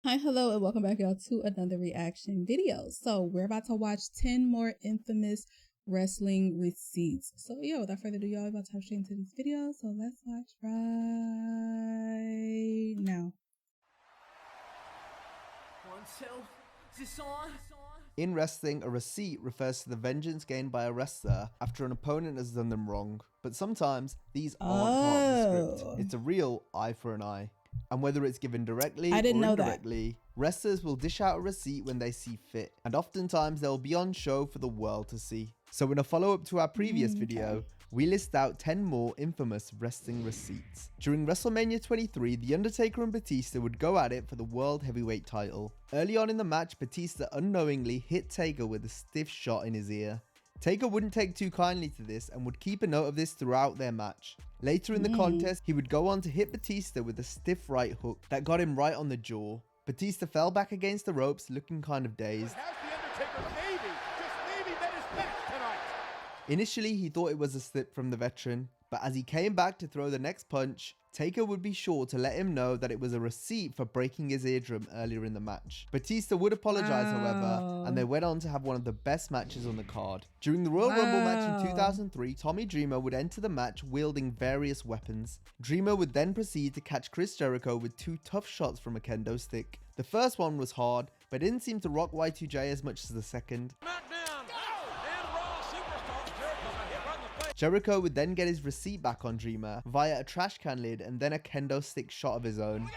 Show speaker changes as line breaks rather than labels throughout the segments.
Hi, hello, and welcome back, y'all, to another reaction video. So we're about to watch 10 more infamous wrestling receipts. So yeah, without further ado, y'all, we're about to hop straight into this video. So let's watch right now.
In wrestling, a receipt refers to the vengeance gained by a wrestler after an opponent has done them wrong. But sometimes these aren't part of the script. It's a real eye for an eye. And whether it's given directly or indirectly, wrestlers will dish out a receipt when they see fit. And oftentimes they'll be on show for the world to see. So in a follow-up to our previous video, we list out 10 more infamous wrestling receipts. During WrestleMania 23, The Undertaker and Batista would go at it for the World Heavyweight title. Early on in the match, Batista unknowingly hit Taker with a stiff shot in his ear. Taker wouldn't take too kindly to this and would keep a note of this throughout their match. Later in the contest, he would go on to hit Batista with a stiff right hook that got him right on the jaw. Batista fell back against the ropes looking kind of dazed. Initially, he thought it was a slip from the veteran, but as he came back to throw the next punch, Taker would be sure to let him know that it was a receipt for breaking his eardrum earlier in the match. Batista would apologize, however, and they went on to have one of the best matches on the card. During the Royal Rumble match in 2003, Tommy Dreamer would enter the match wielding various weapons. Dreamer would then proceed to catch Chris Jericho with two tough shots from a kendo stick. The first one was hard, but didn't seem to rock Y2J as much as the second. Jericho would then get his receipt back on Dreamer via a trash can lid and then a kendo stick shot of his own,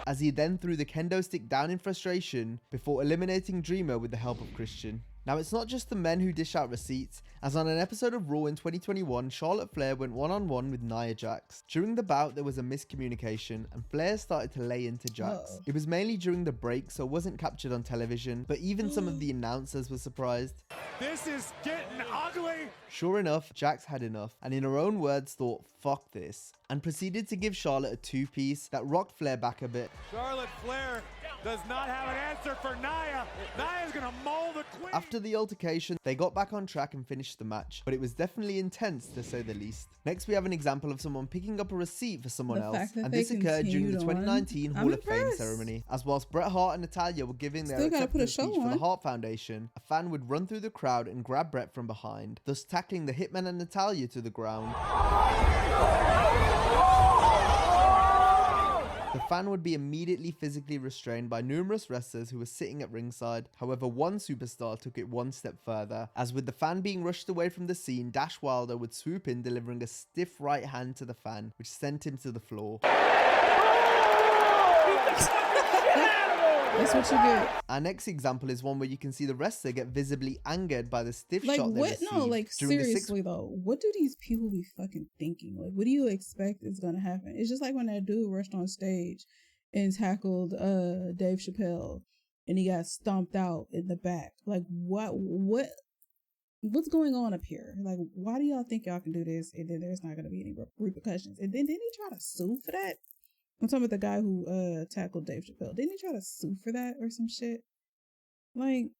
as he then threw the kendo stick down in frustration before eliminating Dreamer with the help of Christian. Now, it's not just the men who dish out receipts, as on an episode of Raw in 2021, Charlotte Flair went one-on-one with Nia Jax. During the bout, there was a miscommunication, and Flair started to lay into Jax. It was mainly during the break, so it wasn't captured on television, but even some of the announcers were surprised.
This is getting ugly!
Sure enough, Jax had enough, and in her own words thought, fuck this, and proceeded to give Charlotte a two-piece that rocked Flair back a bit.
Charlotte Flair does not have an answer for Nia. Nia's gonna maul the queen.
After the altercation, they got back on track and finished the match, but it was definitely intense to say the least. Next, we have an example of someone picking up a receipt for someone else, and this occurred during the 2019 Hall of Fame ceremony. As whilst Bret Hart and Natalya were giving their acceptance speech for the Hart Foundation, a fan would run through the crowd and grab Bret from behind, thus tackling the Hitman and Natalya to the ground. The fan would be immediately physically restrained by numerous wrestlers who were sitting at ringside. However, one superstar took it one step further, as with the fan being rushed away from the scene, Dash Wilder would swoop in, delivering a stiff right hand to the fan, which sent him to the floor.
That's what you get.
Our next example is one where you can see the wrestler get visibly angered by the stiff shot they received.
No, like seriously though, what do these people be fucking thinking? Like, what do you expect is gonna happen? It's just like when that dude rushed on stage and tackled Dave Chappelle and he got stomped out in the back. Like, what's going on up here? Like, why do y'all think y'all can do this and then there's not gonna be any repercussions? And then didn't he try to sue for that? I'm talking about the guy who tackled Dave Chappelle. Didn't he try to sue for that or some shit? Like,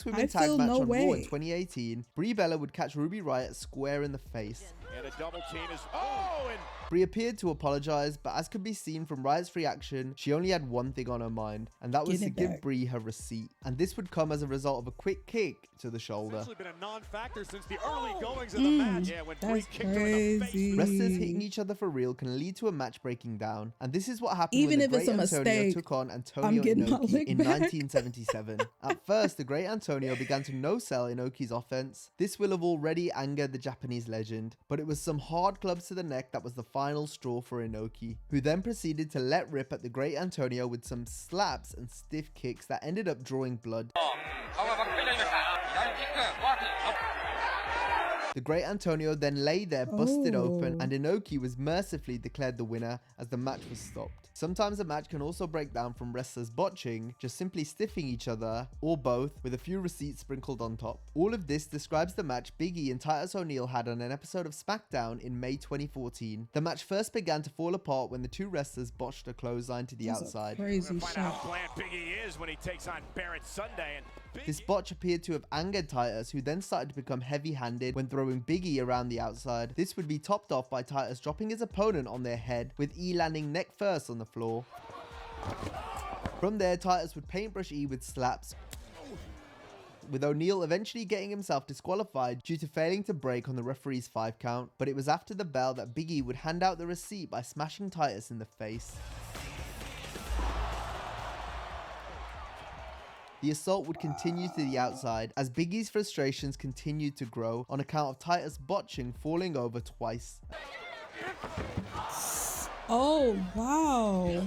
women's tag match on Raw in 2018, Brie Bella would catch Ruby Riott square in the face.
And a double team is... and
Brie appeared to apologize, but as could be seen from Riott's reaction, she only had one thing on her mind, and that was to give Brie her receipt. And this would come as a result of a quick kick to the shoulder.
It's been a non-factor since the early goings of the match. Yeah, when Brie kicked her in the face.
Wrestlers hitting each other for real can lead to a match breaking down, and this is what happened
even
when the
if
Great
it's a
Antonio
mistake,
took on Antonio Inoki in 1977. At first, the Great Antonio began to no-sell Inoki's offense. This will have already angered the Japanese legend, but it was some hard clubs to the neck that was the final straw for Inoki, who then proceeded to let rip at the Great Antonio with some slaps and stiff kicks that ended up drawing blood. The Great Antonio then lay there busted open, and Inoki was mercifully declared the winner as the match was stopped. Sometimes a match can also break down from wrestlers botching, just simply stiffing each other, or both, with a few receipts sprinkled on top. All of this describes the match Big E and Titus O'Neil had on an episode of SmackDown in May 2014. The match first began to fall apart when the two wrestlers botched a clothesline to the outside.
Crazy
shot. How bland Big E is when he takes on Barrett Sunday. And
this botch appeared to have angered Titus, who then started to become heavy-handed when throwing throwing Big E around the outside. This would be topped off by Titus dropping his opponent on their head, with E landing neck first on the floor. From there, Titus would paintbrush E with slaps, with O'Neal eventually getting himself disqualified due to failing to break on the referee's 5 count, but it was after the bell that Big E would hand out the receipt by smashing Titus in the face. The assault would continue to the outside as Big E's frustrations continued to grow on account of Titus botching falling over twice.
Oh, wow.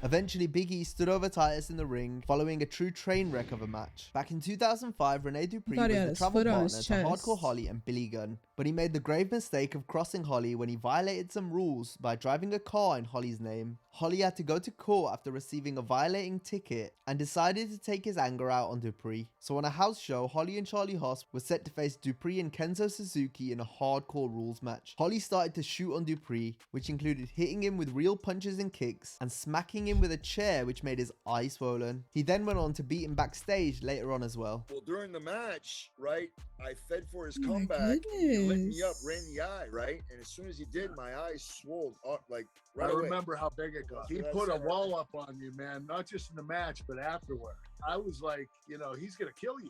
Eventually, Big E stood over Titus in the ring, following a true train wreck of a match. Back in 2005, Rene Dupree was the travel partner to Hardcore Holly and Billy Gunn, but he made the grave mistake of crossing Holly when he violated some rules by driving a car in Holly's name. Holly had to go to court after receiving a violating ticket and decided to take his anger out on Dupree. So on a house show, Holly and Charlie Haas were set to face Dupree and Kenzo Suzuki in a hardcore rules match. Holly started to shoot on Dupree, which included hitting him with real punches and kicks and smacking him with a chair, which made his eye swollen. He then went on to beat him backstage later on as well.
Well, during the match, right, I fed for his comeback. He lit me up, ran the eye, right? And as soon as he did, my eyes swelled up like right away.
I remember how big it got. He put a wall up on you, man, not just in the match, but afterward. I was like, you know, he's going to kill you.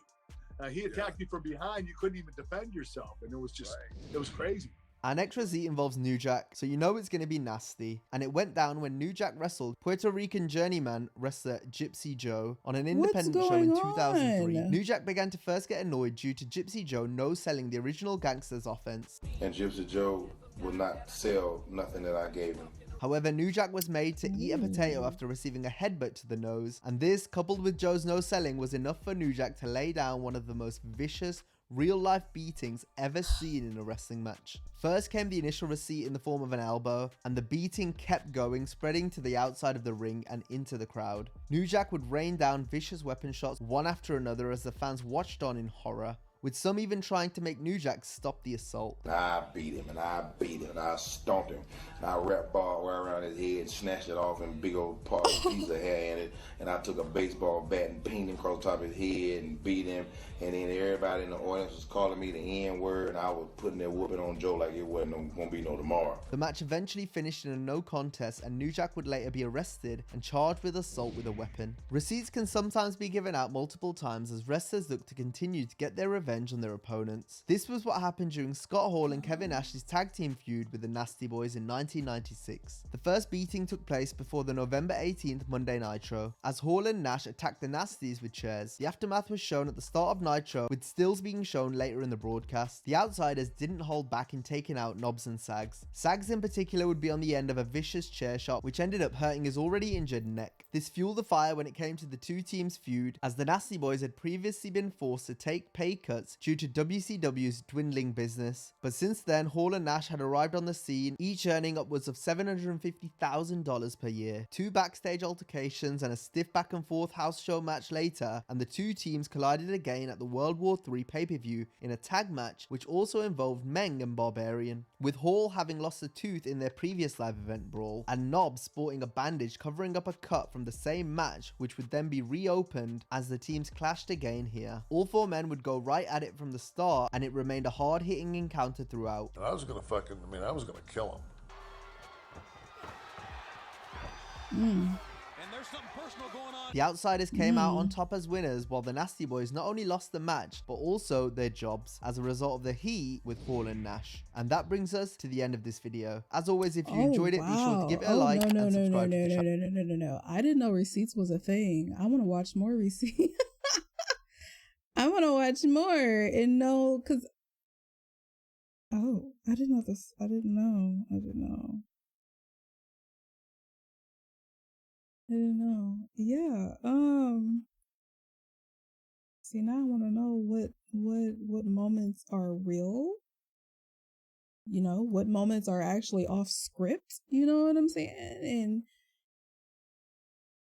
He attacked you from behind. You couldn't even defend yourself. And it was just, it was crazy.
Our next receipt involves New Jack, so you know it's going to be nasty. And it went down when New Jack wrestled Puerto Rican journeyman wrestler Gypsy Joe on an independent show in 2003. New Jack began to first get annoyed due to Gypsy Joe no-selling the original Gangsters offense.
And Gypsy Joe would not sell nothing that I gave him.
However, New Jack was made to eat a potato after receiving a headbutt to the nose, and this, coupled with Joe's no-selling, was enough for New Jack to lay down one of the most vicious, real-life beatings ever seen in a wrestling match. First came the initial receipt in the form of an elbow, and the beating kept going, spreading to the outside of the ring and into the crowd. New Jack would rain down vicious weapon shots one after another as the fans watched on in horror, with some even trying to make New Jack stop the assault.
I beat him, and I beat him, and I stomped him, and I wrapped barbed wire around his head, snatched it off, and big old part of piece of hair in it, and I took a baseball bat and pinged him across the top of his head and beat him, and then everybody in the audience was calling me the N-word, and I was putting their whooping on Joe like it wasn't gonna be no tomorrow.
The match eventually finished in a no contest, and New Jack would later be arrested and charged with assault with a weapon. Receipts can sometimes be given out multiple times as wrestlers look to continue to get their revenge on their opponents. This was what happened during Scott Hall and Kevin Nash's tag team feud with the Nasty Boys in 1996. The first beating took place before the November 18th Monday Nitro, as Hall and Nash attacked the Nasties with chairs. The aftermath was shown at the start of Nitro, with stills being shown later in the broadcast. The Outsiders didn't hold back in taking out Knobs and Sags. Sags in particular would be on the end of a vicious chair shot, which ended up hurting his already injured neck. This fueled the fire when it came to the two teams' feud, as the Nasty Boys had previously been forced to take pay cuts due to WCW's dwindling business. But since then, Hall and Nash had arrived on the scene, each earning upwards of $750,000 per year. Two backstage altercations and a stiff back and forth house show match later, and the two teams collided again at the World War III pay-per-view in a tag match, which also involved Meng and Barbarian, with Hall having lost a tooth in their previous live event brawl, and Knobbs sporting a bandage covering up a cut from the same match, which would then be reopened as the teams clashed again here. All four men would go right at it from the start, and it remained a hard-hitting encounter throughout.
I was gonna I was gonna kill him.
And there's something personal going on.
The Outsiders came out on top as winners, while the Nasty Boys not only lost the match, but also their jobs as a result of the heat with Hall and Nash. And that brings us to the end of this video. As always, if you enjoyed it, be sure to give it a like and subscribe to the channel.
No. I didn't know receipts was a thing. I want to watch more receipts. I want to watch more and know, because... Oh, I didn't know this. I didn't know. Yeah. See, now I want to know what moments are real. You know, what moments are actually off script. You know what I'm saying? And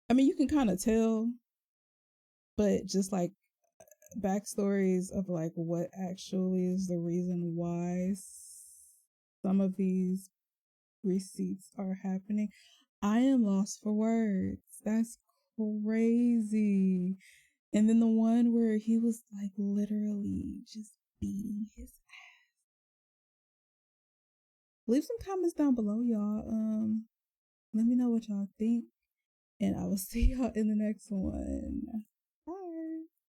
I mean, you can kind of tell, but just like backstories of like what actually is the reason why some of these receipts are happening. I am lost for words. That's crazy. And then the one where he was like literally just beating his ass. Leave some comments down below, y'all. Let me know what y'all think, and I will see y'all in the next one.